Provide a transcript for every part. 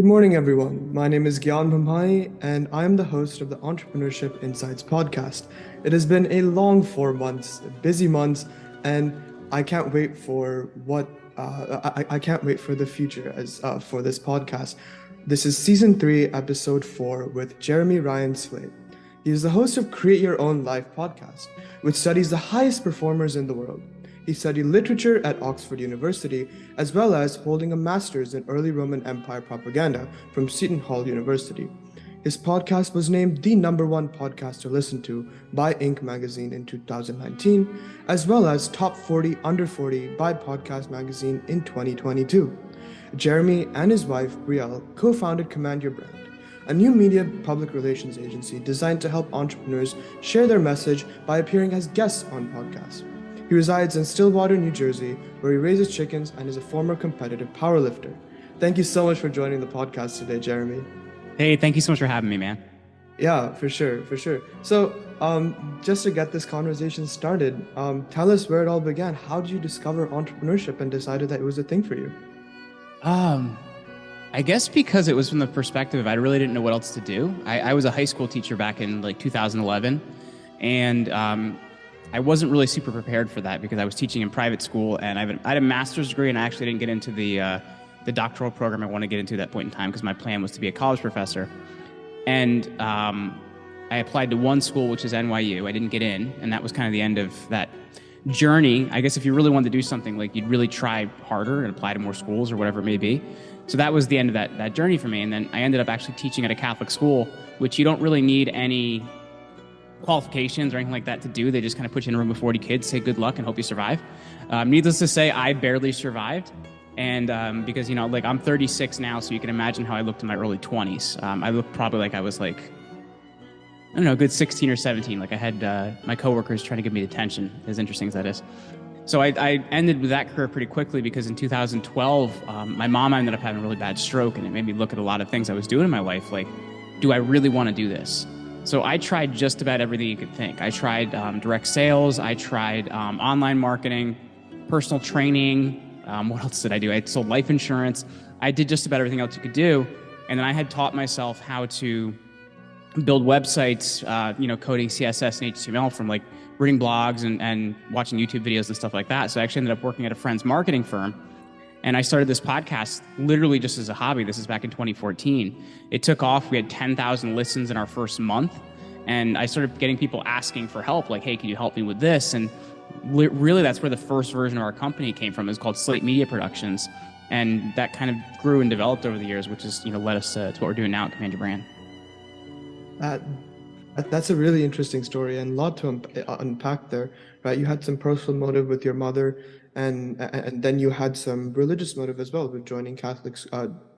Good morning, everyone. My name is Gyan Bhamai, and I am the host of the Entrepreneurship Insights Podcast. It has been a long 4 months, busy months, and I can't wait for I can't wait for the future as for this podcast. This is season 3, episode 4, with Jeremy Ryan Slate. He is the host of Create Your Own Life podcast, which studies the highest performers in the world. He studied literature at Oxford University, as well as holding a master's in early Roman Empire propaganda from Seton Hall University. His podcast was named the #1 podcast to listen to by Inc. magazine in 2019, as well as top 40 under 40 by Podcast magazine in 2022. Jeremy and his wife, Brielle, co-founded Command Your Brand, a new media public relations agency designed to help entrepreneurs share their message by appearing as guests on podcasts. He resides in Stillwater, New Jersey, where he raises chickens and is a former competitive powerlifter. Thank you so much for joining the podcast today, Jeremy. Hey, thank you so much for having me, man. Yeah, for sure. So, just to get this conversation started, tell us where it all began. How did you discover entrepreneurship and decided that it was a thing for you? I guess because it was from the perspective of I really didn't know what else to do. I was a high school teacher back in 2011, and I wasn't really super prepared for that because I was teaching in private school, and I had a master's degree, and I actually didn't get into the doctoral program I wanted to get into at that point in time because my plan was to be a college professor. And I applied to one school, which is NYU. I didn't get in, and that was kind of the end of that journey. I guess if you really wanted to do something, you'd really try harder and apply to more schools or whatever it may be. So that was the end of that journey for me. And then I ended up actually teaching at a Catholic school, which you don't really need any qualifications or anything like that to do. They just kind of put you in a room with 40 kids, say good luck, and hope you survive. Needless to say, I barely survived. And because, I'm 36 now, so you can imagine how I looked in my early 20s. I looked probably like I was a good 16 or 17. I had my coworkers trying to give me attention, as interesting as that is. So I ended with that career pretty quickly because in 2012, my mom ended up having a really bad stroke, and it made me look at a lot of things I was doing in my life. Do I really want to do this? So I tried just about everything you could think. I tried direct sales. I tried online marketing, personal training. What else did I do? I sold life insurance. I did just about everything else you could do. And then I had taught myself how to build websites, coding CSS and HTML from reading blogs and watching YouTube videos and stuff like that. So I actually ended up working at a friend's marketing firm. And I started this podcast literally just as a hobby. This is back in 2014. It took off. We had 10,000 listens in our first month. And I started getting people asking for help, hey, can you help me with this? And really, that's where the first version of our company came from. It's called Slate Media Productions. And that kind of grew and developed over the years, which has led us to what we're doing now at Command Your Brand. That's a really interesting story and a lot to unpack there, right? You had some personal motive with your mother, and then you had some religious motive as well with joining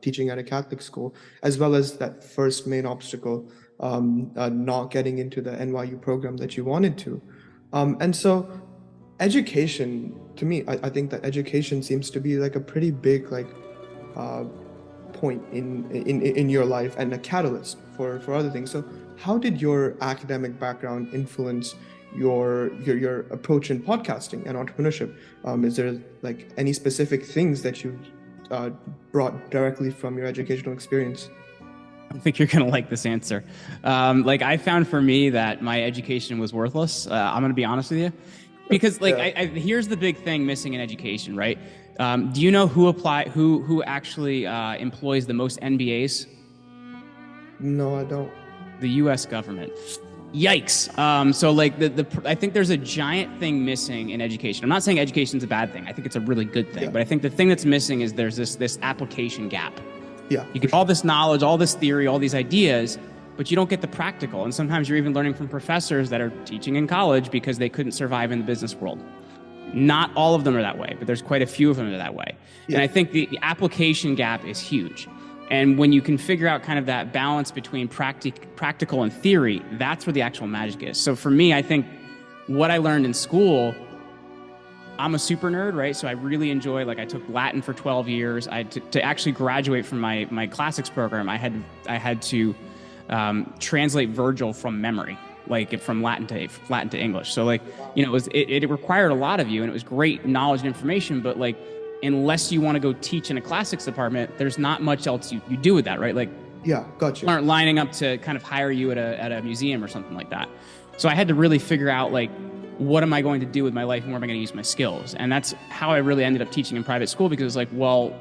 teaching at a Catholic school, as well as that first main obstacle, not getting into the NYU program that you wanted to. And so education, to me, I think that education seems to be a pretty big point in your life and a catalyst for other things. So how did your academic background influence your approach in podcasting and entrepreneurship? Is there any specific things that you brought directly from your educational experience? I think you're going to like this answer. I found for me that my education was worthless. I'm going to be honest with you. Because here's the big thing missing in education, right? Do you know who actually employs the most MBAs? No, I don't. The U.S. government. Yikes. I think there's a giant thing missing in education. I'm not saying education's a bad thing. I think it's a really good thing. Yeah. But I think the thing that's missing is there's this application gap. Yeah. You get all this knowledge, all this theory, all these ideas, but you don't get the practical. And sometimes you're even learning from professors that are teaching in college because they couldn't survive in the business world. Not all of them are that way, but there's quite a few of them that are that way. Yeah. And I think the application gap is huge. And when you can figure out kind of that balance between practical and theory, that's where the actual magic is. So for me, I think what I learned in school, I'm a super nerd, right? So I really enjoy, I took Latin for 12 years. To actually graduate from my classics program, I had to translate Virgil from memory, from Latin to English. So it required a lot of you, and it was great knowledge and information, but unless you want to go teach in a classics department, there's not much else you do with that, right? Like, yeah, gotcha. Aren't lining up to kind of hire you at a museum or something like that. So I had to really figure out, like, what am I going to do with my life and where am I going to use my skills? And that's how I really ended up teaching in private school, because it was like, well,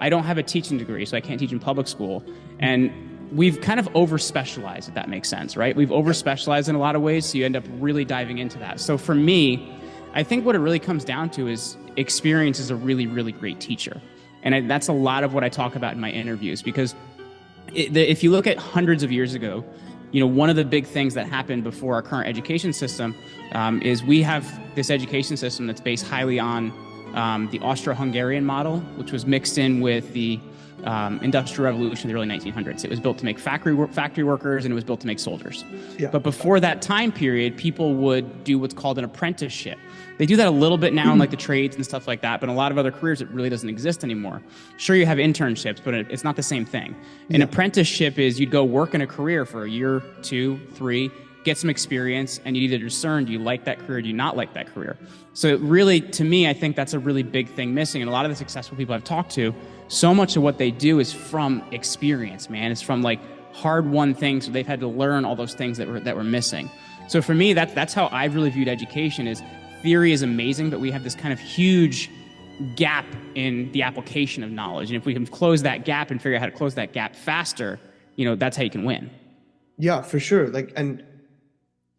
I don't have a teaching degree, so I can't teach in public school. And we've kind of over-specialized, if that makes sense, right? We've over-specialized in a lot of ways, so you end up really diving into that. So for me, I think what it really comes down to is experience is a really, really great teacher. And that's a lot of what I talk about in my interviews, because if you look at hundreds of years ago, one of the big things that happened before our current education system is we have this education system that's based highly on the Austro-Hungarian model, which was mixed in with the Industrial Revolution of the early 1900s. It was built to make factory workers, and it was built to make soldiers. Yeah. But before that time period, people would do what's called an apprenticeship. They do that a little bit now in like the trades and stuff like that, but in a lot of other careers, it really doesn't exist anymore. Sure, you have internships, but it's not the same thing. An apprenticeship is you'd go work in a career for a year, 2, 3, get some experience, and you either discern, do you like that career, do you not like that career? So it really, to me, I think that's a really big thing missing. And a lot of the successful people I've talked to, so much of what they do is from experience, man. It's from like hard-won things, so they've had to learn all those things that were missing. So for me, that's how I've really viewed education. Is theory is amazing, but we have this kind of huge gap in the application of knowledge. And if we can close that gap and figure out how to close that gap faster, that's how you can win. Yeah, for sure. Like, and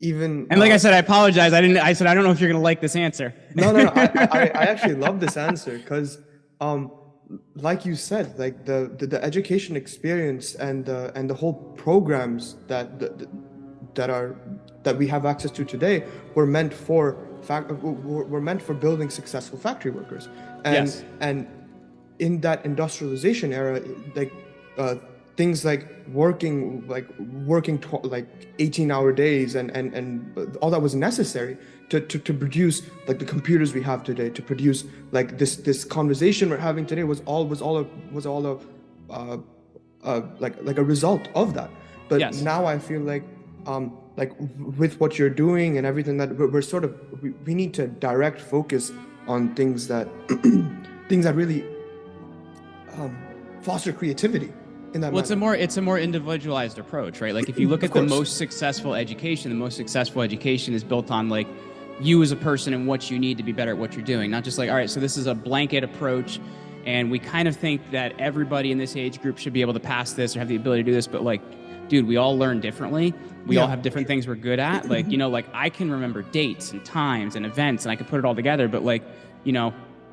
like I said, I apologize. I said, I don't know if you're going to like this answer. No. I actually love this answer because, like you said, like the education experience and the whole programs that we have access to today were meant for building successful factory workers. And yes. And in that industrialization era, like things like working 18-hour days and all that was necessary to produce like the computers we have today, to produce like this conversation we're having today was all a result of that. But yes. Now I feel like with what you're doing and everything, that we need to direct focus on things that really foster creativity. Well, it's a more individualized approach, right? Like if you look at the most successful education is built on like you as a person and what you need to be better at what you're doing. Not just like, all right, so this is a blanket approach and we kind of think that everybody in this age group should be able to pass this or have the ability to do this. But like, dude, we all learn differently. We all have different things we're good at. Like, like I can remember dates and times and events and I can put it all together. But like,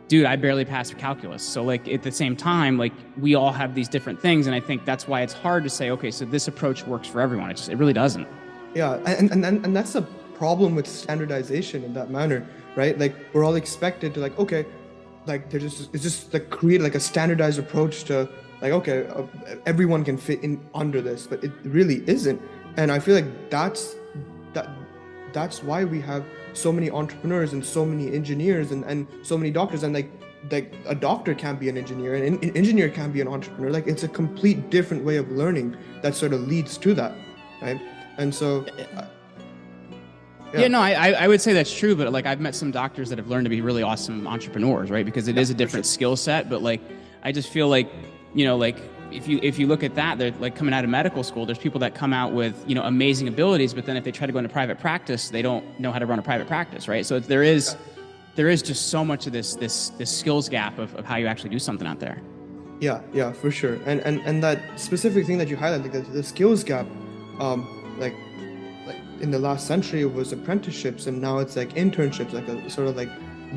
dude, I barely passed calculus. So like at the same time, like we all have these different things. And I think that's why it's hard to say, okay, so this approach works for everyone. It really doesn't. Yeah. And that's a problem with standardization in that manner, right? Like we're all expected to like, okay, like it's just like create like a standardized approach to like, okay, everyone can fit in under this, but it really isn't. And I feel like that's why we have so many entrepreneurs and so many engineers and so many doctors, and like a doctor can't be an engineer and an engineer can't be an entrepreneur. Like it's a complete different way of learning that sort of leads to that, right? And so I would say that's true, but like I've met some doctors that have learned to be really awesome entrepreneurs, right? Because it is a different skill set, but like I just feel like like if you look at that, they're like coming out of medical school, there's people that come out with, amazing abilities, but then if they try to go into private practice, they don't know how to run a private practice, right? So there is just so much of this skills gap of how you actually do something out there. Yeah, for sure. And that specific thing that you highlighted, like the skills gap, like in the last century it was apprenticeships, and now it's like internships, like a sort of like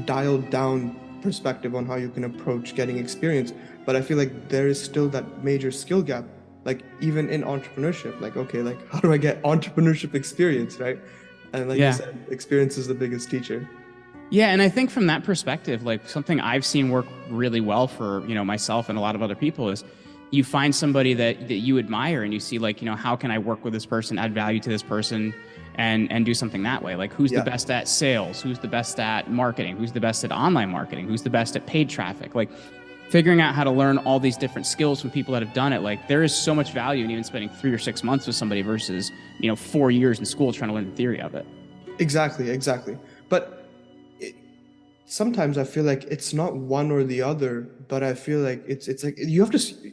dialed down perspective on how you can approach getting experience. But I feel like there is still that major skill gap, like even in entrepreneurship, like, okay, like how do I get entrepreneurship experience, right? And like you said, experience is the biggest teacher. Yeah, and I think from that perspective, like something I've seen work really well for, myself and a lot of other people is you find somebody that you admire and you see like, how can I work with this person, add value to this person and do something that way? Like who's the best at sales? Who's the best at marketing? Who's the best at online marketing? Who's the best at paid traffic? Like figuring out how to learn all these different skills from people that have done it. Like there is so much value in even spending 3 or 6 months with somebody versus, 4 years in school trying to learn the theory of it. Exactly. But sometimes I feel like it's not one or the other, but I feel like it's like you have to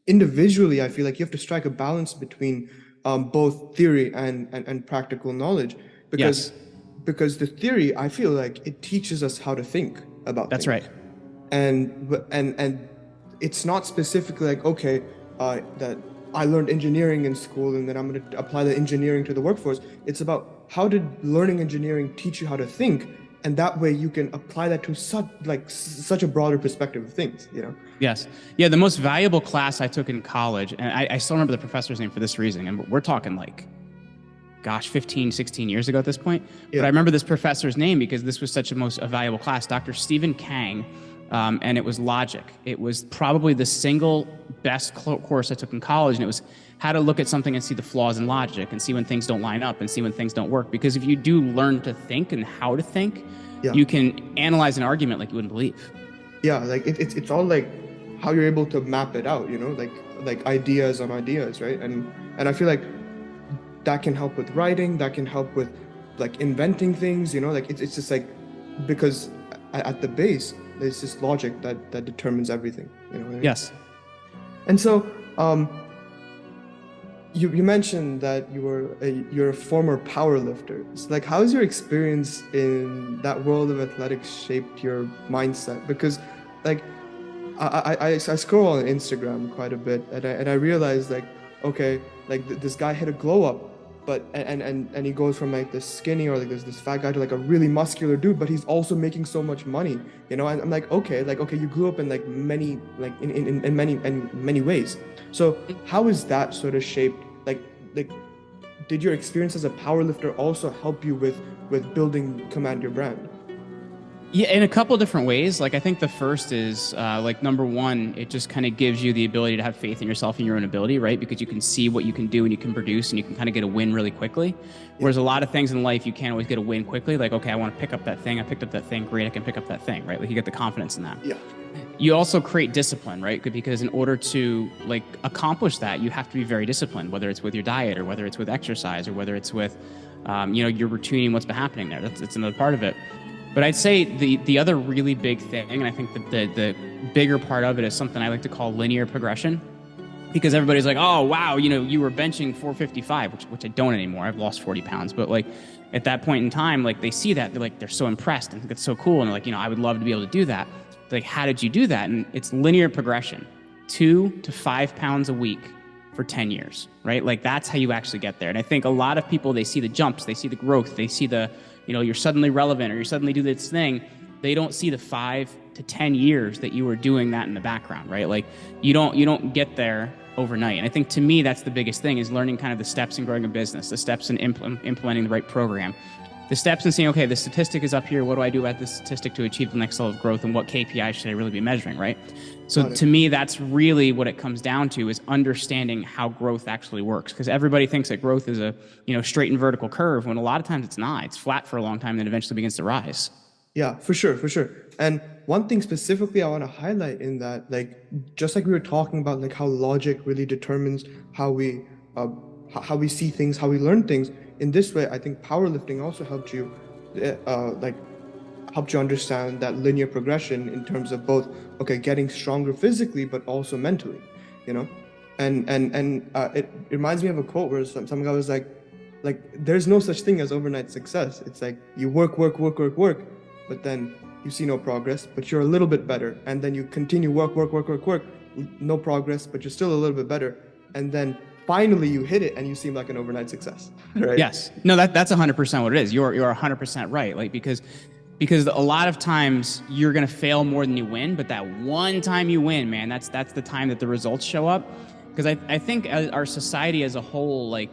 individually. I feel like you have to strike a balance between both theory and practical knowledge, because Yes, the theory, I feel like it teaches us how to think about that's things, right. and it's not specifically like, okay, that I learned engineering in school and then I'm going to apply the engineering to the workforce. It's about how did learning engineering teach you how to think, and that way you can apply that to such a broader perspective of things, you know. Yes. Yeah, the most valuable class I took in college, and I still remember the professor's name for this reason, and we're talking like, gosh, 15, 16 years ago at this point. But Yeah. I remember this professor's name because this was such a valuable class, Dr. Stephen Kang, and it was logic. It was probably the single best course I took in college, and it was how to look at something and see the flaws in logic and see when things don't line up and see when things don't work. Because if you do learn to think and how to think, Yeah. you can analyze an argument like you wouldn't believe. Yeah, like it's all like how you're able to map it out, you know, like ideas on ideas, right? And I feel like that can help with writing, that can help with like inventing things, you know, like it's just like, because at the base there's this logic that determines everything, you know what I mean? Yes. And so you mentioned that you're a former power lifter. So like, how's your experience in that world of athletics shaped your mindset? Because like I scroll on Instagram quite a bit, and I realized like, okay, like this guy hit a glow up, but and he goes from like this skinny or like this fat guy to like a really muscular dude, but he's also making so much money, you know. And I'm like, okay, you grew up in like many, like in many ways. So how is that sort of shaped? Like, did your experience as a power lifter also help you with building Command Your Brand? Yeah, in a couple different ways. Like, I think the first is like, number one, it just kind of gives you the ability to have faith in yourself and your own ability, right? Because you can see what you can do and you can produce and you can kind of get a win really quickly. Whereas a lot of things in life, you can't always get a win quickly. Like, okay, I want to pick up that thing. I picked up that thing. Great, I can pick up that thing, right? Like, you get the confidence in that. Yeah. You also create discipline, right? Because in order to like accomplish that, you have to be very disciplined, whether it's with your diet or whether it's with exercise or whether it's with, your routine, what's been happening there. That's another part of it. But I'd say the other really big thing, and I think that the bigger part of it is something I like to call linear progression, because everybody's like, oh, wow, you were benching 455, which I don't anymore. I've lost 40 pounds. But like at that point in time, like they see that, they're so impressed and think it's so cool. And they're like, I would love to be able to do that. They're like, how did you do that? And it's linear progression, 2 to 5 pounds a week for 10 years, right? Like that's how you actually get there. And I think a lot of people, they see the jumps, they see the growth, they see the, you're suddenly relevant or you suddenly do this thing. They don't see the 5 to 10 years that you were doing that in the background, right? Like you don't get there overnight. And I think to me, that's the biggest thing, is learning kind of the steps in growing a business, the steps in implementing the right program, the steps in saying, okay, the statistic is up here. What do I do about this statistic to achieve the next level of growth? And what KPI should I really be measuring, right? So to me, that's really what it comes down to, is understanding how growth actually works. Because everybody thinks that growth is a straight and vertical curve, when a lot of times it's not. It's flat for a long time, then eventually begins to rise. Yeah, for sure, for sure. And one thing specifically I want to highlight in that, like, just like we were talking about, like how logic really determines how we see things, how we learn things. In this way, I think powerlifting also helped you, helped you understand that linear progression in terms of both, okay, getting stronger physically, but also mentally, you know. And it reminds me of a quote where some guy was like, there's no such thing as overnight success. It's like you work, but then you see no progress, but you're a little bit better, and then you continue work, no progress, but you're still a little bit better, and then finally you hit it and you seem like an overnight success, right? Yes. No, that's 100% what it is. You're 100% right. Like, because a lot of times you're going to fail more than you win, but that one time you win, man, that's the time that the results show up. Because I think our society as a whole, like,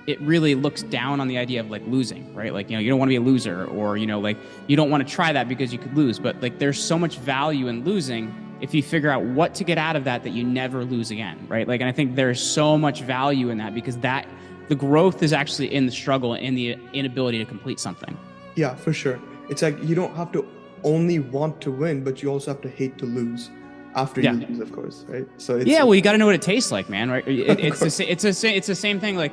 it really looks down on the idea of like losing, right? Like, you don't want to be a loser, or, like you don't want to try that because you could lose. But like, there's so much value in losing if you figure out what to get out of that you never lose again, right? Like, and I think there's so much value in that, because the growth is actually in the struggle and in the inability to complete something. Yeah, for sure. It's like you don't have to only want to win, but you also have to hate to lose after you lose, of course, right? So it's, well, you got to know what it tastes like, man, right? It's the same thing. Like,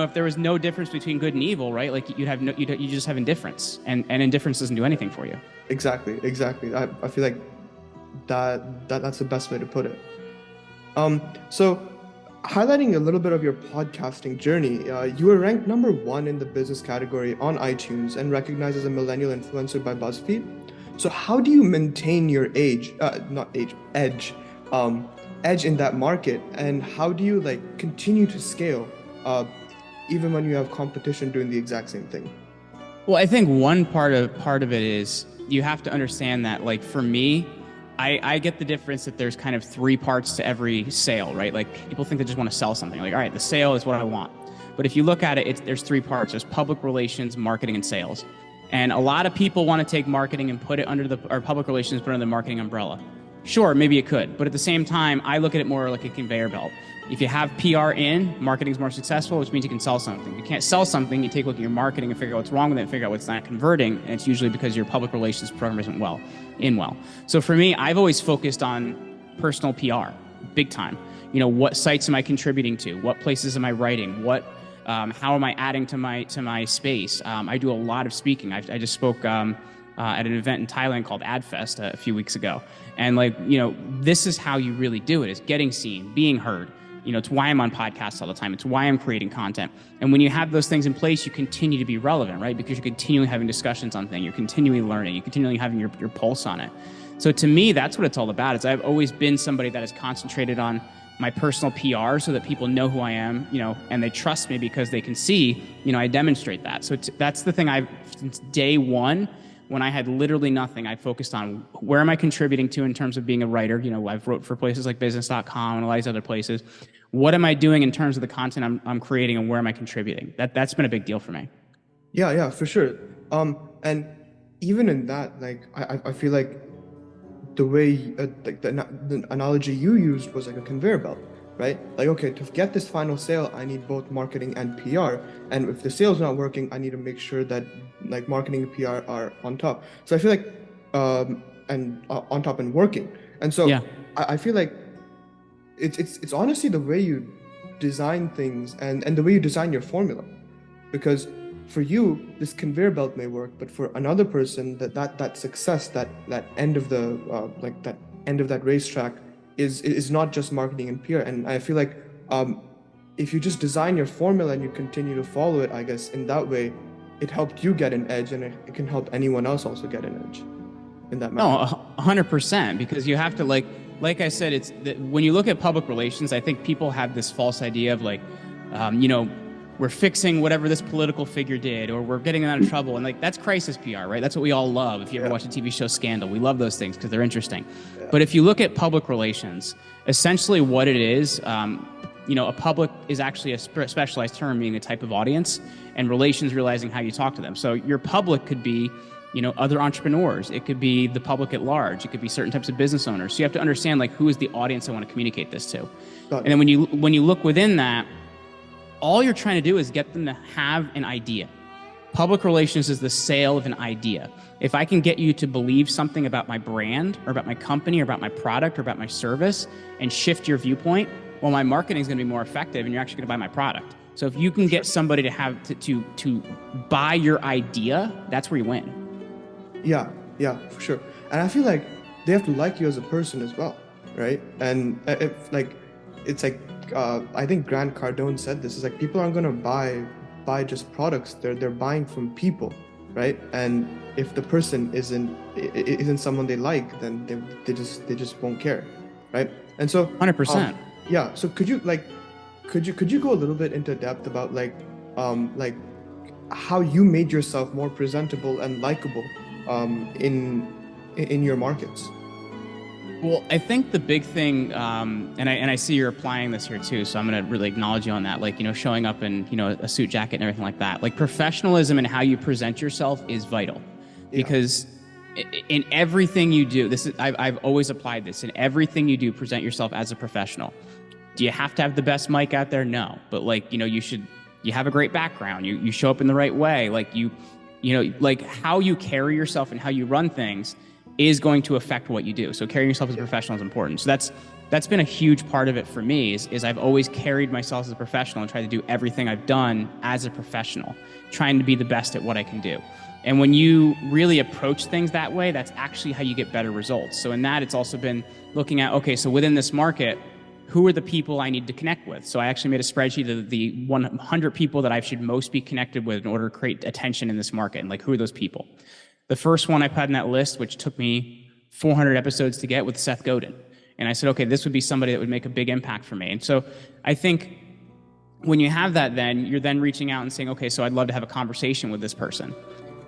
if there was no difference between good and evil, right? Like you just have indifference, and indifference doesn't do anything for you. Exactly. I feel like that's the best way to put it. So highlighting a little bit of your podcasting journey, you were ranked #1 in the business category on iTunes and recognized as a millennial influencer by BuzzFeed. So how do you maintain your edge in that market, and how do you like continue to scale even when you have competition doing the exact same thing? Well, I think one part of it is you have to understand that, like, for me, I get the difference that there's kind of 3 parts to every sale, right? Like, people think they just want to sell something. Like, all right, the sale is what I want. But if you look at it, there's 3 parts. There's public relations, marketing, and sales. And a lot of people want to take marketing and put it under or public relations, put it under the marketing umbrella. Sure, maybe it could. But at the same time, I look at it more like a conveyor belt. If you have PR in, marketing is more successful, which means you can sell something. If you can't sell something, you take a look at your marketing and figure out what's wrong with it and figure out what's not converting. And it's usually because your public relations program isn't well. So for me, I've always focused on personal PR, big time. What sites am I contributing to? What places am I writing? How am I adding to my space? I do a lot of speaking. I just spoke at an event in Thailand called AdFest a few weeks ago. And this is how you really do it, is getting seen, being heard. It's why I'm on podcasts all the time. It's why I'm creating content. And when you have those things in place, you continue to be relevant, right? Because you're continually having discussions on things. You're continually learning. You're continually having your pulse on it. So to me, that's what it's all about. Is I've always been somebody that has concentrated on my personal PR so that people know who I am, and they trust me because they can see, I demonstrate that. So that's the thing since day one, when I had literally nothing, I focused on where am I contributing to in terms of being a writer. I've wrote for places like business.com and a lot of these other places. What am I doing in terms of the content I'm creating, and where am I contributing? That's been a big deal for me. Yeah, for sure. And even in that, like, I feel like the way, the analogy you used was like a conveyor belt, right? Like, okay, to get this final sale, I need both marketing and PR. And if the sale's not working, I need to make sure that like marketing and PR are on top. So I feel like, on top and working. And so yeah. I feel like it's honestly the way you design things and the way you design your formula, because for you, this conveyor belt may work, but for another person, that success, that end of the that end of that racetrack is not just marketing and PR. And I feel like if you just design your formula and you continue to follow it, I guess in that way, it helped you get an edge, and it can help anyone else also get an edge in that matter. No, 100%, because you have to like I said, it's when you look at public relations, I think people have this false idea of we're fixing whatever this political figure did, or we're getting them out of trouble. And that's crisis PR, right? That's what we all love. If you ever watch the TV show Scandal, we love those things because they're interesting. Yeah. But if you look at public relations, essentially what it is, a public is actually a specialized term, meaning a type of audience, and relations realizing how you talk to them. So your public could be, other entrepreneurs. It could be the public at large. It could be certain types of business owners. So you have to understand who is the audience I want to communicate this to. And then when you look within that, all you're trying to do is get them to have an idea. Public relations is the sale of an idea. If I can get you to believe something about my brand or about my company or about my product or about my service and shift your viewpoint, well, my marketing is going to be more effective and you're actually going to buy my product. So if you can get somebody to have to buy your idea, that's where you win. Yeah, for sure. And I feel like they have to like you as a person as well, right? And I think Grant Cardone said this, is like people aren't going to buy just products. They're buying from people, right? And if the person isn't someone they like, then they just won't care, right? And so 100%. Yeah. So could you go a little bit into depth about how you made yourself more presentable and likable in your markets? Well, I think the big thing, and I see you're applying this here too, so I'm going to really acknowledge you on that. Showing up in a suit jacket and everything like that. Professionalism and how you present yourself is vital, because in everything you do, I've always applied this. In everything you do, present yourself as a professional. Do you have to have the best mic out there? No, but you have a great background. You show up in the right way. How you carry yourself and how you run things is going to affect what you do. So carrying yourself as a professional is important. So that's been a huge part of it for me is I've always carried myself as a professional and tried to do everything I've done as a professional, trying to be the best at what I can do. And when you really approach things that way, that's actually how you get better results. So in that, it's also been looking at, okay, so within this market, who are the people I need to connect with? So I actually made a spreadsheet of the 100 people that I should most be connected with in order to create attention in this market. And like, who are those people? The first one I put in that list, which took me 400 episodes to get, with Seth Godin. And I said, okay, this would be somebody that would make a big impact for me. And so I think when you have that, then you're then reaching out and saying, okay, so I'd love to have a conversation with this person.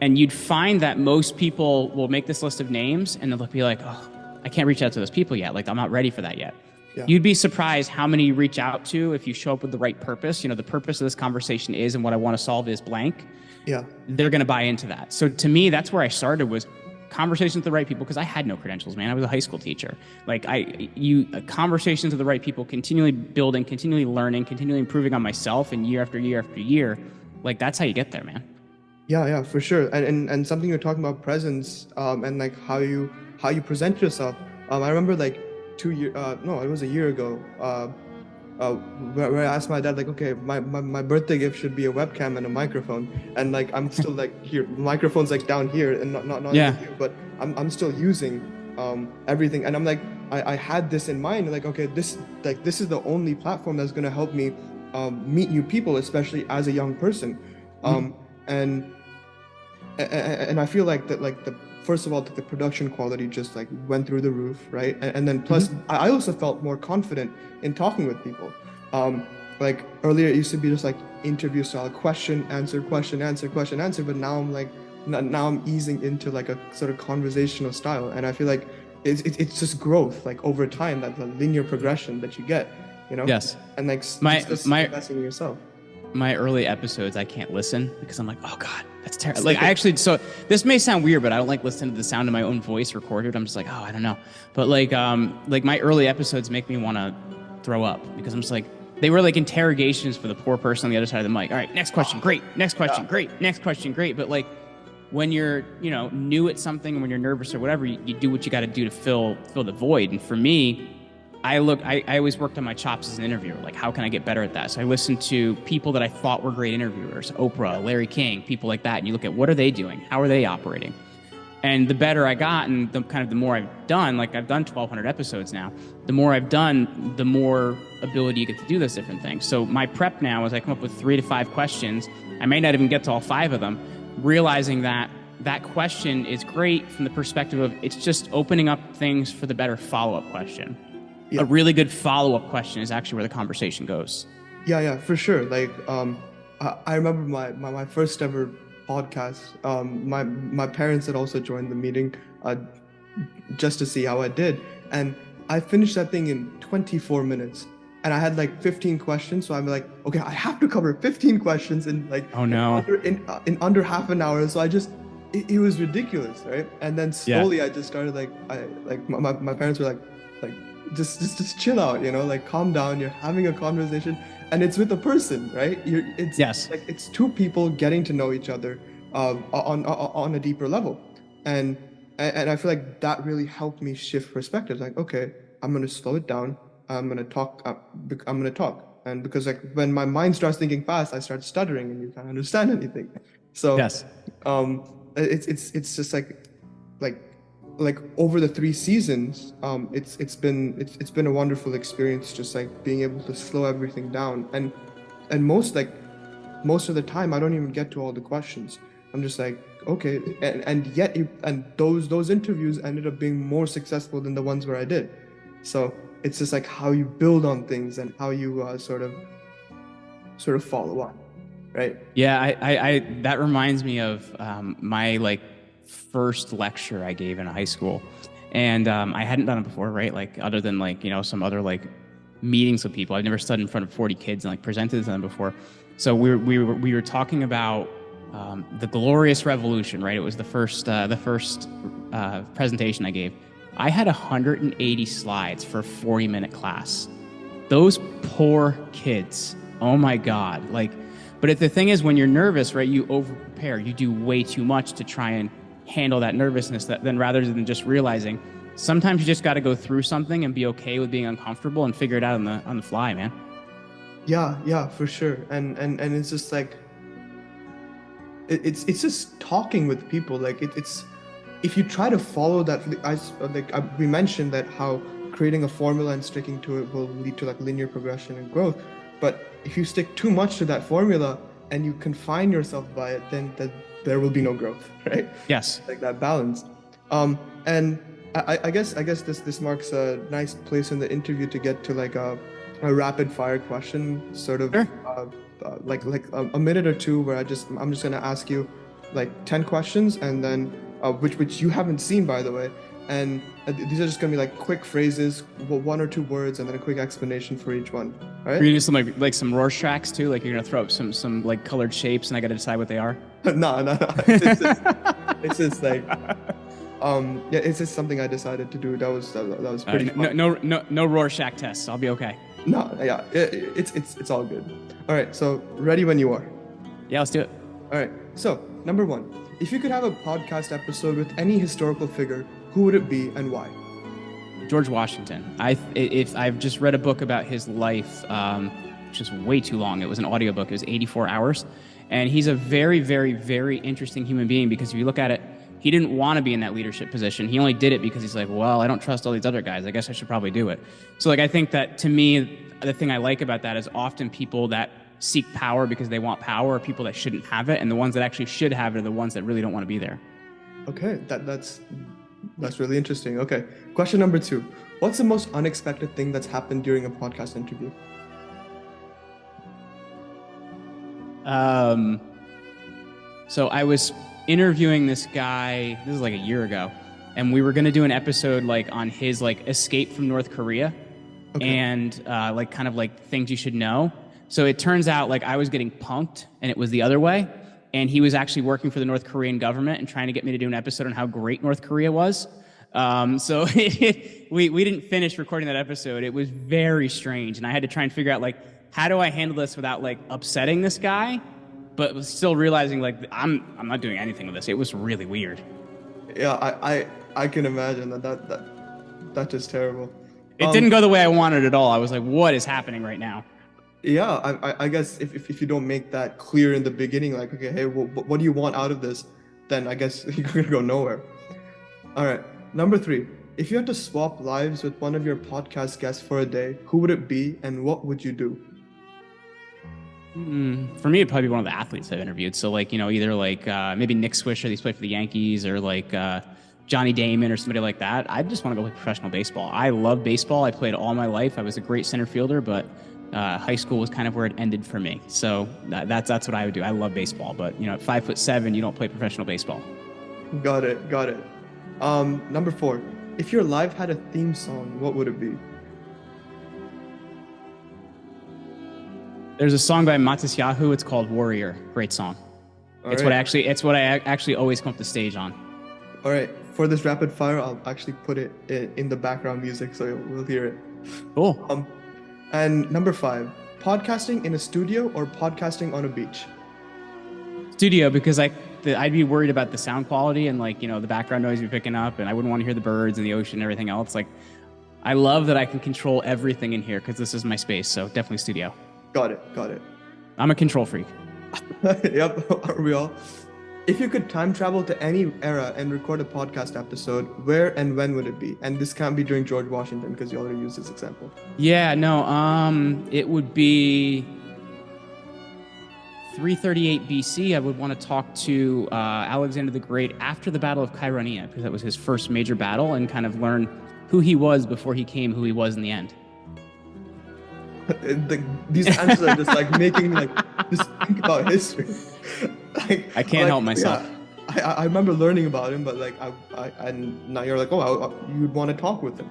And you'd find that most people will make this list of names and they'll be like, oh, I can't reach out to those people yet. Like, I'm not ready for that yet. Yeah. You'd be surprised how many you reach out to if you show up with the right purpose. The purpose of this conversation is, and what I want to solve is blank. Yeah. They're going to buy into that. So to me, that's where I started, was conversations with the right people, because I had no credentials, man. I was a high school teacher. Like conversations with the right people, continually building, continually learning, continually improving on myself, and year after year after year, like that's how you get there, man. Yeah, for sure. And something you're talking about, presence, and like how you present yourself. I remember like it was a year ago, where I asked my dad, like, okay, my birthday gift should be a webcam and a microphone, and like I'm still like here, microphone's like down here and not here, but I'm still using everything, and I'm like I had this in mind, like, okay, this is the only platform that's gonna help me meet new people, especially as a young person, and I feel like that, like first of all, the production quality just like went through the roof, right? And then plus, I also felt more confident in talking with people. Like earlier, it used to be just like interview style, question, answer, question, answer, question, answer. But now I'm like, now I'm easing into like a sort of conversational style. And I feel like it's just growth, like over time, that the linear progression that you get, Yes. And like just investing in yourself. My early episodes, I can't listen because I'm like, oh God, that's terrible. Like so this may sound weird, but I don't like listening to the sound of my own voice recorded. I'm just like, oh, I don't know. But like my early episodes make me want to throw up, because I'm just like, they were like interrogations for the poor person on the other side of the mic. All right, next question, great. Next question, great. Next question, great. But like when you're, new at something, and when you're nervous or whatever, you do what you got to do to fill the void. And for me, I always worked on my chops as an interviewer. Like, how can I get better at that? So I listened to people that I thought were great interviewers, Oprah, Larry King, people like that. And you look at, what are they doing? How are they operating? And the better I got, and the more I've done, like I've done 1,200 episodes now, the more I've done, the more ability you get to do those different things. So my prep now is I come up with 3 to 5 questions. I may not even get to all 5 of them, realizing that question is great from the perspective of it's just opening up things for the better follow-up question. Yeah. A really good follow-up question is actually where the conversation goes. Yeah, for sure. Like, I remember my first ever podcast. My parents had also joined the meeting, just to see how I did, and I finished that thing in 24 minutes. And I had like 15 questions, so I'm like, okay, I have to cover 15 questions in like in under half an hour. So it was ridiculous, right? And then slowly I just started my parents were like just chill out, like calm down. You're having a conversation, and it's with a person, right? It's 2 people getting to know each other on a deeper level, and I feel like that really helped me shift perspectives. Like, okay, I'm gonna slow it down. I'm gonna talk. And because like when my mind starts thinking fast, I start stuttering, and you can't understand anything. So it's just like over the 3 seasons, it's been a wonderful experience, just like being able to slow everything down, and most of the time I don't even get to all the questions. I'm just like, okay, and yet those interviews ended up being more successful than the ones where I did. So it's just like how you build on things and how you sort of follow up, right? Yeah, I that reminds me of my first lecture I gave in high school, and I hadn't done it before, right? Like other than some other meetings with people. I've never stood in front of 40 kids and presented to them before. So we were talking about the Glorious Revolution, right? It was the first presentation I gave. I had 180 slides for a 40-minute class. Those poor kids. Oh my God. But the thing is, when you're nervous, right, you over prepare. You do way too much to try and handle that nervousness, then rather than just realizing sometimes you just got to go through something and be okay with being uncomfortable and figure it out on the fly, man. Yeah, for sure. And it's just like it's just talking with people. Like it's if you try to follow that, we mentioned that how creating a formula and sticking to it will lead to like linear progression and growth. But if you stick too much to that formula and you confine yourself by it, then there will be no growth, right? Yes. Like that balance. And I guess this marks a nice place in the interview to get to like a rapid fire question, sort of. Sure. Like a minute or two where I'm just gonna ask you like 10 questions, and then which you haven't seen, by the way, and these are just gonna be like quick phrases, one or two words, and then a quick explanation for each one. All right? Are you do some like some Rorschachs too? Like you're gonna throw up some like colored shapes, and I got to decide what they are. No. It's just like yeah, it's just something I decided to do. That was pretty fun. No Rorschach tests. I'll be okay. No, yeah, it's all good. All right, so ready when you are. Yeah, let's do it. All right, so number one, if you could have a podcast episode with any historical figure, who would it be and why? George Washington. If I've just read a book about his life, which is way too long. It was an audiobook. It was 84 hours. And he's a very, very, very interesting human being, because if you look at it, he didn't want to be in that leadership position. He only did it because he's like, well, I don't trust all these other guys. I guess I should probably do it. So like, I think that to me, the thing I like about that is often people that seek power because they want power are people that shouldn't have it. And the ones that actually should have it are the ones that really don't want to be there. Okay, that's really interesting. Okay, question number two. What's the most unexpected thing that's happened during a podcast interview? So I was interviewing this guy, this is like a year ago, and we were going to do an episode like on his like escape from North Korea. Okay. And like kind of like things you should know. So it turns out like I was getting punked and it was the other way. And he was actually working for the North Korean government and trying to get me to do an episode on how great North Korea was. So we didn't finish recording that episode. It was very strange. And I had to try and figure out like, how do I handle this without like upsetting this guy, but was still realizing like I'm not doing anything with this. It was really weird. Yeah, I can imagine that's just terrible. It didn't go the way I wanted at all. I was like, what is happening right now? Yeah, I guess if you don't make that clear in the beginning, like, okay, hey, what do you want out of this? Then I guess you're going to go nowhere. All right, number three. If you had to swap lives with one of your podcast guests for a day, who would it be and what would you do? For me, it'd probably be one of the athletes I've interviewed. So like, either like maybe Nick Swisher, he's played for the Yankees, or like Johnny Damon or somebody like that. I just want to go play professional baseball. I love baseball. I played all my life. I was a great center fielder, but high school was kind of where it ended for me. So that's what I would do. I love baseball, but at 5'7", you don't play professional baseball. Got it. Number four, if your life had a theme song, what would it be? There's a song by Matis Yahu. It's called Warrior. Great song. It's what I actually always come up to stage on. All right. For this rapid fire, I'll actually put it in the background music so we'll hear it. Cool. And number five, podcasting in a studio or podcasting on a beach? Studio, because I'd be worried about the sound quality and like, the background noise you're picking up, and I wouldn't want to hear the birds and the ocean and everything else. Like, I love that I can control everything in here because this is my space. So definitely studio. Got it. I'm a control freak. Yep, are we all? If you could time travel to any era and record a podcast episode, where and when would it be? And this can't be during George Washington because you already used this example. Yeah, no, it would be 338 BC. I would want to talk to Alexander the Great after the Battle of Chaeronea, because that was his first major battle, and kind of learn who he was before he came who he was in the end. These answers are just like making me like just think about history. I can't help myself. Yeah, I remember learning about him, but like and now you're like, you'd want to talk with him.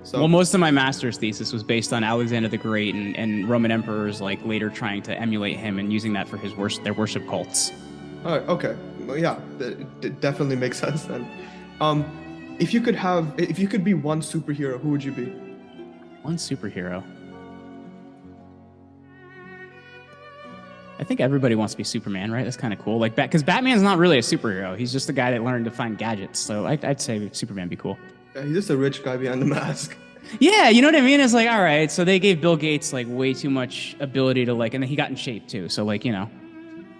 So well, most of my master's thesis was based on Alexander the Great and Roman emperors like later trying to emulate him and using that for their worship cults. All right, okay, well, yeah, it definitely makes sense then. If you could be one superhero, who would you be? One superhero. I think everybody wants to be Superman, right? That's kind of cool. Like, because Batman's not really a superhero. He's just a guy that learned to find gadgets. So I'd say Superman would be cool. Yeah, he's just a rich guy behind the mask. Yeah, you know what I mean? It's like, all right, so they gave Bill Gates like way too much ability to like, and then he got in shape too. So like, you know.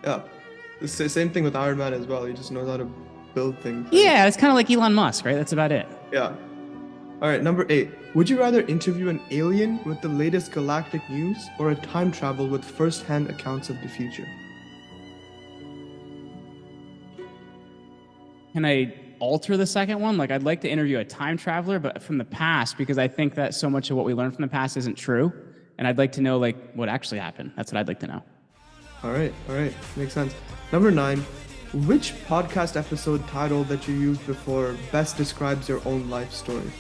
Yeah, the same thing with Iron Man as well. He just knows how to build things. Yeah, it's kind of like Elon Musk, right? That's about it. Yeah. All right, number 8. Would you rather interview an alien with the latest galactic news or a time travel with first-hand accounts of the future? Can I alter the second one? Like, I'd like to interview a time traveler, but from the past, because I think that so much of what we learn from the past isn't true. And I'd like to know, like, what actually happened. That's what I'd like to know. All right. Makes sense. Number 9. Which podcast episode title that you used before best describes your own life story?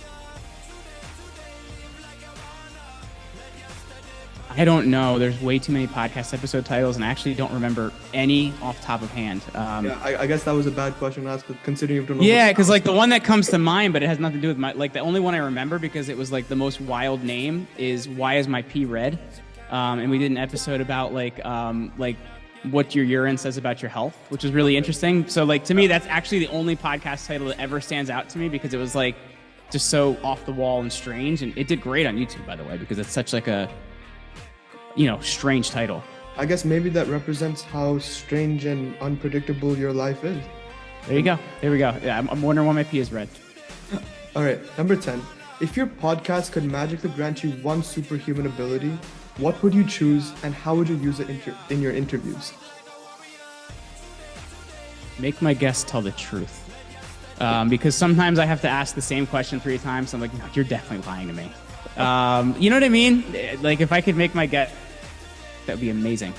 I don't know. There's way too many podcast episode titles, and I actually don't remember any off the top of hand. Yeah, I guess that was a bad question to ask, but considering you've done. Yeah, because like the one that comes to mind, but it has nothing to do with my, like the only one I remember because it was like the most wild name is Why Is My Pee Red? And we did an episode about like what your urine says about your health, which is really interesting. So like to me, that's actually the only podcast title that ever stands out to me because it was like just so off the wall and strange, and it did great on YouTube, by the way, because it's such like a strange title. I guess maybe that represents how strange and unpredictable your life is. There you go. There we go. Yeah, I'm wondering why my pee is red. All right, number 10. If your podcast could magically grant you one superhuman ability, what would you choose and how would you use it in your interviews? Make my guests tell the truth. Because sometimes I have to ask the same question 3 times. So I'm like, no, you're definitely lying to me. You know what I mean? Like if I could make my guest, that would be amazing.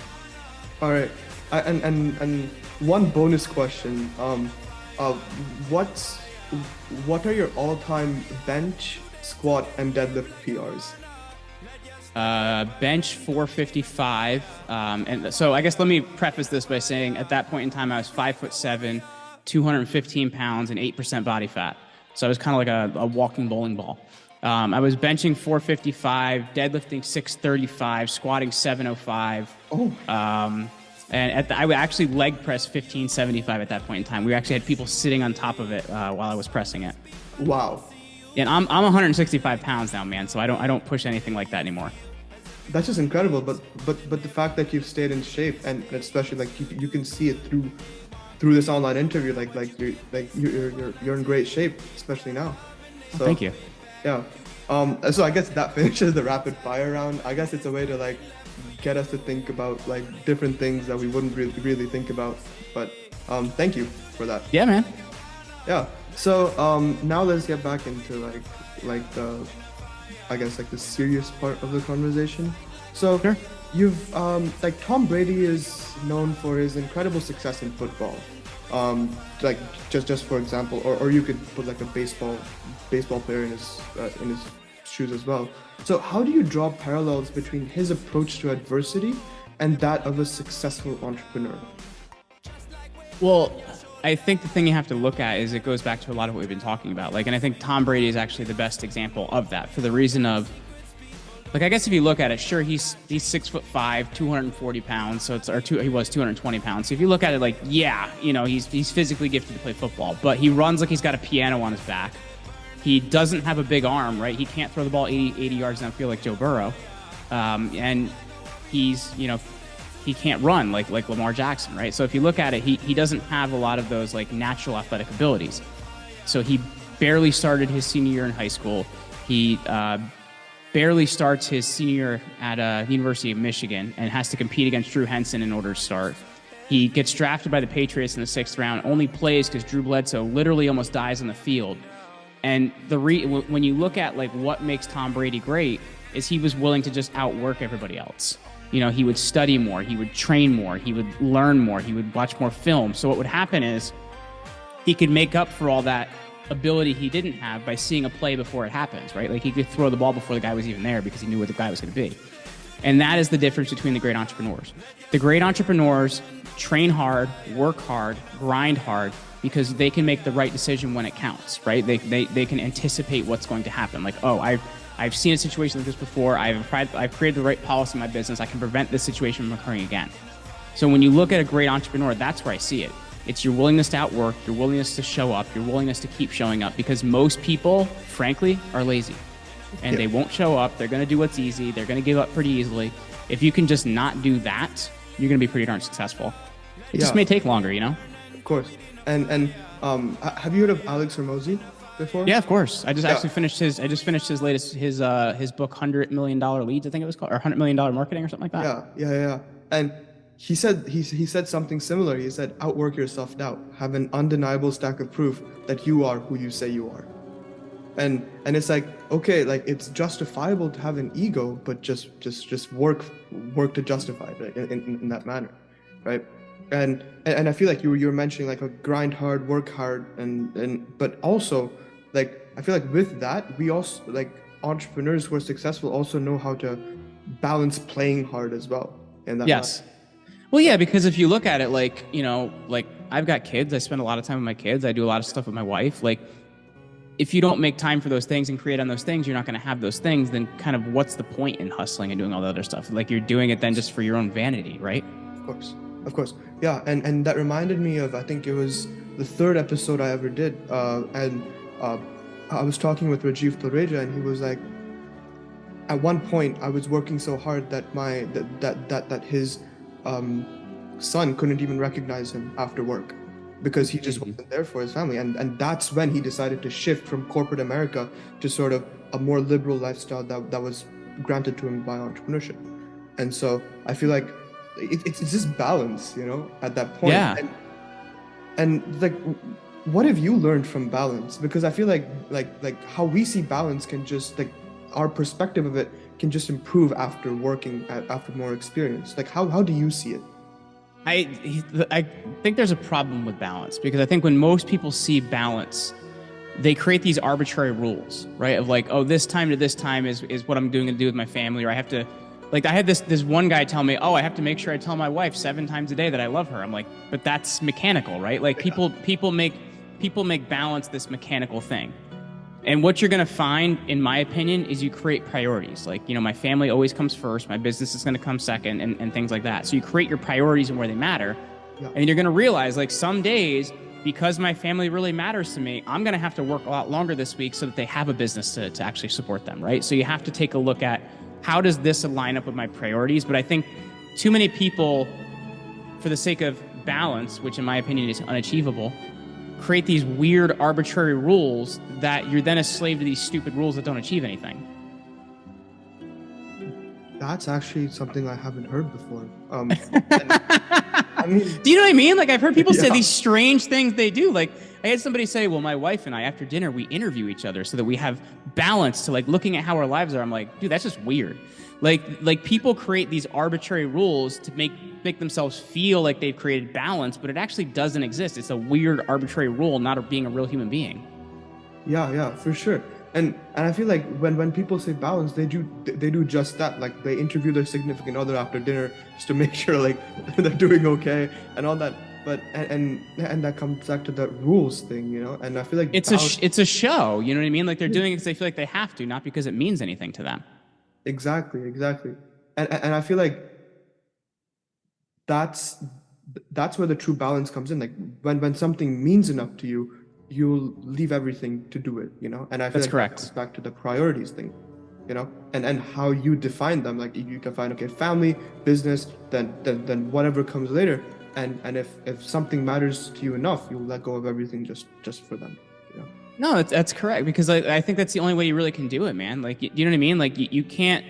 All right, and one bonus question: what are your all-time bench, squat, and deadlift PRs? Bench 455, and so I guess let me preface this by saying at that point in time I was 5'7", 215 pounds, and 8% body fat. So I was kind of like a walking bowling ball. I was benching 455, deadlifting 635, squatting 705. Oh. And I would actually leg press 1575 at that point in time. We actually had people sitting on top of it while I was pressing it. Wow. And I'm 165 pounds now, man. So I don't push anything like that anymore. That's just incredible. But the fact that you've stayed in shape and especially like you can see it through this online interview, you're in great shape, especially now. So, thank you. Yeah. So I guess that finishes the rapid fire round. I guess it's a way to like get us to think about like different things that we wouldn't really think about. But thank you for that. Yeah, man. Yeah. So now let's get back into like the the serious part of the conversation. So sure. You've like Tom Brady is known for his incredible success in football. Like just for example, or you could put like a baseball player in his shoes as well. So how do you draw parallels between his approach to adversity and that of a successful entrepreneur? Well, I think the thing you have to look at is it goes back to a lot of what we've been talking about. Like, and I think Tom Brady is actually the best example of that for the reason of, like, I guess if you look at it, sure, he's 6'5", 240 pounds. So he was 220 pounds. So if you look at it, like, yeah, he's physically gifted to play football, but he runs like he's got a piano on his back. He doesn't have a big arm, right? He can't throw the ball 80 yards downfield like Joe Burrow. And he's, he can't run like Lamar Jackson, right? So if you look at it, he doesn't have a lot of those like natural athletic abilities. So he barely started his senior year in high school. He barely starts his senior year at University of Michigan and has to compete against Drew Henson in order to start. He gets drafted by the Patriots in the 6th round, only plays because Drew Bledsoe literally almost dies on the field. And when you look at like what makes Tom Brady great is he was willing to just outwork everybody else. He would study more, he would train more, he would learn more, he would watch more film. So what would happen is he could make up for all that ability he didn't have by seeing a play before it happens, right? Like he could throw the ball before the guy was even there because he knew where the guy was going to be. And that is the difference between the great entrepreneurs. The great entrepreneurs train hard, work hard, grind hard, because they can make the right decision when it counts, right? They can anticipate what's going to happen. Like, oh, I've seen a situation like this before. I've created the right policy in my business. I can prevent this situation from occurring again. So when you look at a great entrepreneur, that's where I see it. It's your willingness to outwork, your willingness to show up, your willingness to keep showing up, because most people, frankly, are lazy and they won't show up. They're going to do what's easy. They're going to give up pretty easily. If you can just not do that, you're going to be pretty darn successful. It just may take longer, you know? Of course. And have you heard of Alex Hormozi before? Yeah, of course. I just actually finished his latest, his book, $100 Million Leads, I think it was called, or $100 Million Marketing or something like that. Yeah. And he said something similar. He said, outwork your self-doubt. Have an undeniable stack of proof that you are who you say you are. And it's like, okay, like it's justifiable to have an ego, but just work to justify it, right? in that manner, right? And I feel like you were mentioning like a grind hard, work hard, but also like I feel like with that we also, like, entrepreneurs who are successful also know how to balance playing hard as well. And that yes. Well, yeah, because if you look at it, like, you know, like I've got kids, I spend a lot of time with my kids, I do a lot of stuff with my wife. Like, if you don't make time for those things and create on those things, you're not going to have those things. Then kind of what's the point in hustling and doing all the other stuff? Like, you're doing it then just for your own vanity, right? Of course. Yeah. And that reminded me of, I think it was the third episode I ever did. I was talking with Rajiv Talreja, and he was like, at one point I was working so hard that that his son couldn't even recognize him after work, because he just wasn't there for his family. And that's when he decided to shift from corporate America to sort of a more liberal lifestyle that was granted to him by entrepreneurship. And so I feel like it's just balance, you know, at that point. Yeah. And like, what have you learned from balance? Because I feel like how we see balance can just, like, our perspective of it can just improve after after more experience. Like, how do you see it? I think there's a problem with balance, because I think when most people see balance, they create these arbitrary rules, right? Of like, oh, this time to this time is what I'm doing to do with my family, or I have to, like, I had this one guy tell me, oh, I have to make sure I tell my wife 7 times a day that I love her. I'm like, but that's mechanical, right? Like, people make balance this mechanical thing. And what you're going to find, in my opinion, is you create priorities. Like, you know, my family always comes first. My business is going to come second, and things like that. So you create your priorities and where they matter. Yeah. And you're going to realize, like, some days, because my family really matters to me, I'm going to have to work a lot longer this week so that they have a business to actually support them, right? So you have to take a look at, how does this align up with my priorities? But I think too many people, for the sake of balance, which in my opinion is unachievable, create these weird arbitrary rules that you're then a slave to these stupid rules that don't achieve anything. That's actually something I haven't heard before. I mean, do you know what I mean? Like, I've heard people say these strange things they do. Like, I had somebody say, well, my wife and I, after dinner, we interview each other so that we have balance to, like, looking at how our lives are. I'm like, dude, that's just weird. Like people create these arbitrary rules to make themselves feel like they've created balance, but it actually doesn't exist. It's a weird arbitrary rule, not being a real human being. Yeah, for sure. And I feel like when people say balance, they do just that. Like, they interview their significant other after dinner just to make sure, like, they're doing okay and all that. But and that comes back to that rules thing, you know. And I feel like it's a show. You know what I mean? Like, they're doing it because they feel like they have to, not because it means anything to them. Exactly. And I feel like that's where the true balance comes in. Like, when something means enough to you, you'll leave everything to do it, you know. And I feel that's like correct. That comes back to the priorities thing, you know, and how you define them. Like, you can find, okay, family, business, then whatever comes later. And if something matters to you enough, you'll let go of everything just for them, you know. No, that's correct, because I think that's the only way you really can do it, man. Like, you know what I mean? Like, you can't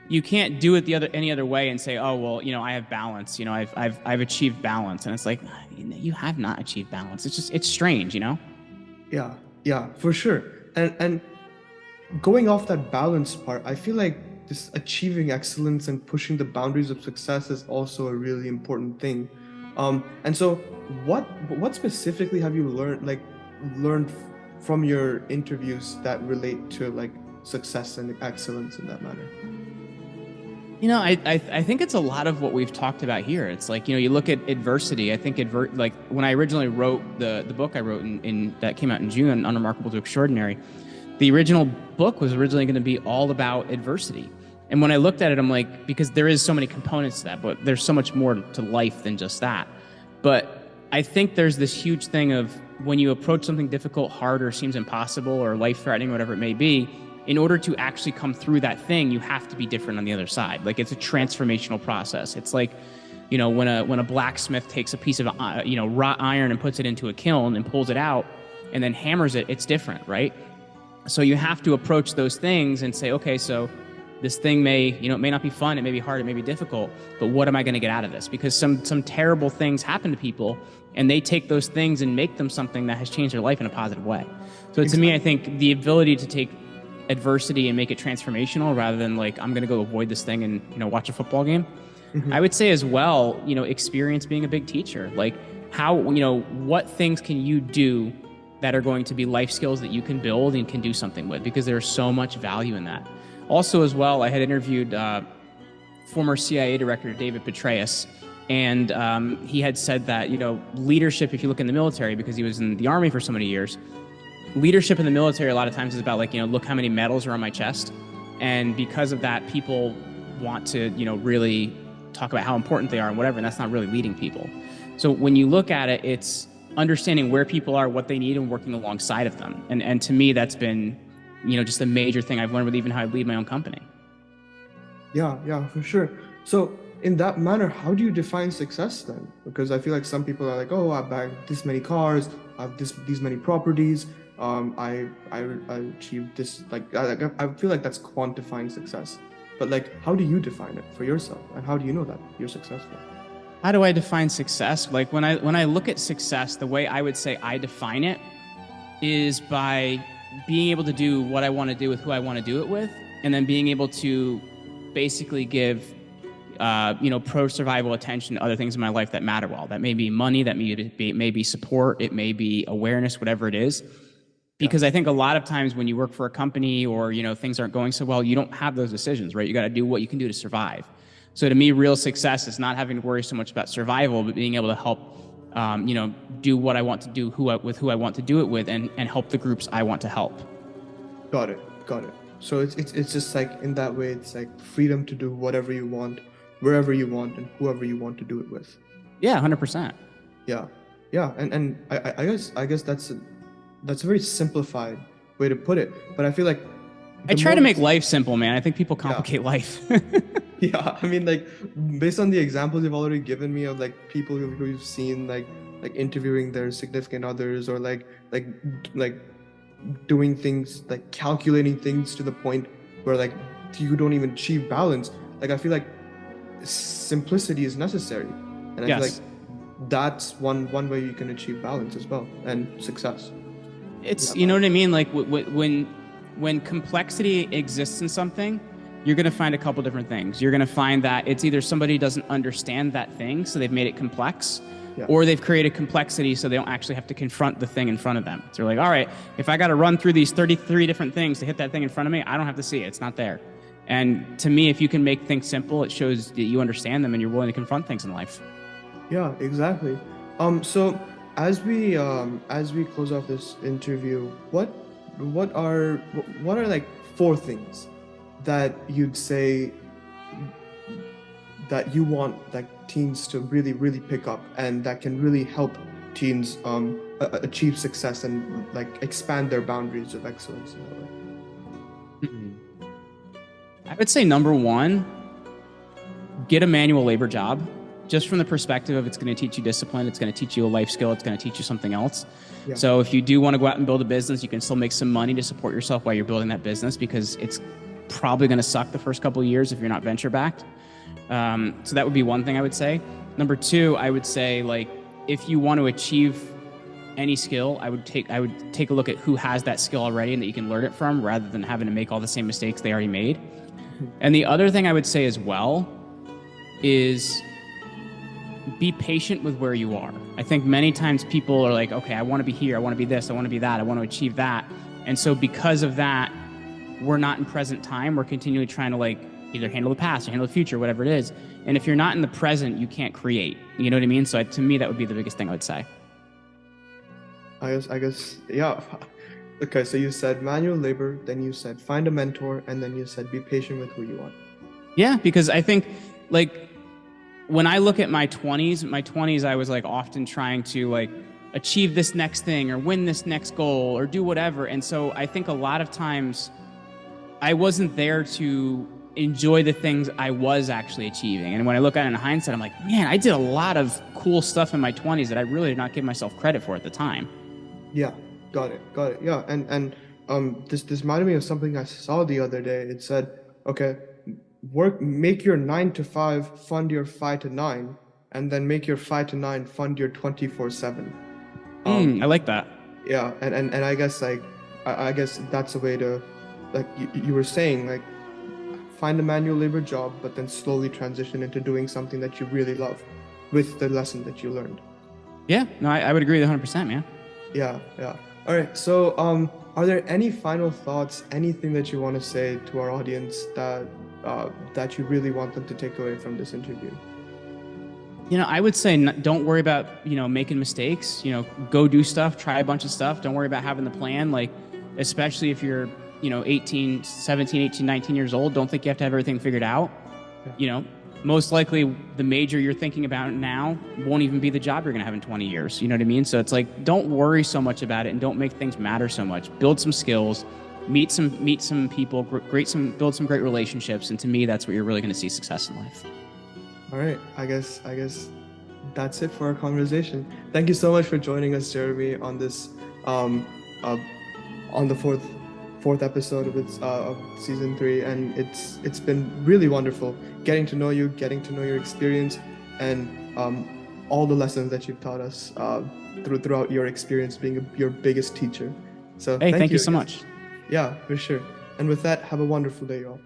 do it any other way and say, oh, well, you know, I have balance, you know, I've achieved balance. And it's like, you have not achieved balance. It's strange, you know? Yeah, for sure. And going off that balance part, I feel like this achieving excellence and pushing the boundaries of success is also a really important thing. And so what specifically have you learned from your interviews that relate to, like, success and excellence in that manner? You know, I think it's a lot of what we've talked about here. It's like, you know, you look at adversity. I think like when I originally wrote the book I wrote in that came out in June, Unremarkable to Extraordinary, the original book was originally going to be all about adversity And when I looked at it, I'm like, because there is so many components to that, but there's so much more to life than just that. But I think there's this huge thing of when you approach something difficult, hard, or seems impossible or life-threatening, whatever it may be, in order to actually come through that thing, you have to be different on the other side. Like, it's a transformational process. It's like, you know, when a blacksmith takes a piece of, wrought iron and puts it into a kiln and pulls it out and then hammers it, it's different, right? So you have to approach those things and say, okay, so this thing may not be fun, it may be hard, it may be difficult, but what am I going to get out of this? Because some terrible things happen to people, and they take those things and make them something that has changed their life in a positive way. So to me, I think the ability to take adversity and make it transformational rather than like, I'm going to go avoid this thing and, watch a football game. I would say as well, experience being a big teacher. Like how, what things can you do that are going to be life skills that you can build and can do something with, because there's so much value in that. Also, as well, I had interviewed former CIA Director David Petraeus, and he had said that, leadership, if you look in the military, because he was in the Army for so many years, leadership in the military a lot of times is about like, look how many medals are on my chest. And because of that, people want to, really talk about how important they are and whatever, and that's not really leading people. So when you look at it, it's understanding where people are, what they need, and working alongside of them. And to me, that's been, just a major thing I've learned with even how I lead my own company. Yeah, for sure. So in that manner, how do you define success then? Because I feel like some people are like, oh, I bagged this many cars, I have these many properties, I achieved this, like, I feel like that's quantifying success. But like, how do you define it for yourself? And how do you know that you're successful? How do I define success? Like when I look at success, the way I would say I define it is by being able to do what I want to do with who I want to do it with, and then being able to basically give, pro-survival attention to other things in my life that matter well. That may be money, that may be support, it may be awareness, whatever it is. Because I think a lot of times when you work for a company or, things aren't going so well, you don't have those decisions, right? You got to do what you can do to survive. So to me, real success is not having to worry so much about survival, but being able to help, do what I want to do, with who I want to do it with, and help the groups I want to help. Got it. So it's just like, in that way, it's like freedom to do whatever you want, wherever you want, and whoever you want to do it with. Yeah, 100%. Yeah, and I guess that's a very simplified way to put it. But I feel like I try to make life simple, man. I think people complicate life. Yeah, I mean, like, based on the examples you've already given me of like people who you've seen like interviewing their significant others, or like doing things, like calculating things to the point where like you don't even achieve balance. Like, I feel like simplicity is necessary, and I feel like that's one way you can achieve balance as well, and success. It's, you know what I mean? Like when complexity exists in something, you're going to find a couple different things. You're going to find that it's either somebody doesn't understand that thing, so they've made it complex, or they've created complexity so they don't actually have to confront the thing in front of them. So they're like, all right, if I got to run through these 33 different things to hit that thing in front of me, I don't have to see it. It's not there. And to me, if you can make things simple, it shows that you understand them and you're willing to confront things in life. Yeah, exactly. So as we close off this interview, what are like 4 things that you'd say that you want like teens to really pick up, and that can really help teens achieve success and like expand their boundaries of excellence in that way? I would say number 1, get a manual labor job, just from the perspective of it's going to teach you discipline, it's going to teach you a life skill, it's going to teach you something else. Yeah. So if you do want to go out and build a business, you can still make some money to support yourself while you're building that business, because it's probably going to suck the first couple of years if you're not venture backed. So that would be one thing I would say. Number 2, I would say, like, if you want to achieve any skill, I would take a look at who has that skill already and that you can learn it from, rather than having to make all the same mistakes they already made. And the other thing I would say as well is be patient with where you are. I think many times people are like, okay, I want to be here, I want to be this, I want to be that, I want to achieve that. And so because of that, we're not in present time. We're continually trying to like either handle the past or handle the future, whatever it is. And if you're not in the present, you can't create. You know what I mean? So to me, that would be the biggest thing I would say. I guess, yeah. Okay, so you said manual labor, then you said find a mentor, and then you said be patient with who you are. Yeah, because I think like when I look at my 20s, I was like often trying to like achieve this next thing or win this next goal or do whatever. And so I think a lot of times I wasn't there to enjoy the things I was actually achieving. And when I look at it in hindsight, I'm like, man, I did a lot of cool stuff in my 20s that I really did not give myself credit for at the time. Yeah, got it, got it. Yeah, and this reminded me of something I saw the other day. It said, okay, make your 9 to 5 fund your 5 to 9, and then make your 5 to 9 fund your 24/7. I like that. Yeah, and I guess like I guess that's a way to, like you were saying, like find a manual labor job, but then slowly transition into doing something that you really love with the lesson that you learned. Yeah, no, I would agree with 100%, man. Yeah, yeah. All right. So, are there any final thoughts, anything that you want to say to our audience that you really want them to take away from this interview? I would say don't worry about, making mistakes, go do stuff, try a bunch of stuff. Don't worry about having the plan. Like, especially if you're, 17, 18, 19 years old, don't think you have to have everything figured out. Yeah. Most likely the major you're thinking about now won't even be the job you're going to have in 20 years. You know what I mean? So it's like, don't worry so much about it and don't make things matter so much. Build some skills, meet some people, build some great relationships. And to me, that's what you're really going to see success in life. All right. I guess that's it for our conversation. Thank you so much for joining us, Jeremy, on this, on the fourth episode of season 3, and it's been really wonderful getting to know you, getting to know your experience, and all the lessons that you've taught us throughout your experience being your biggest teacher. So hey, thank you so much. Yeah, for sure. And with that, have a wonderful day, y'all.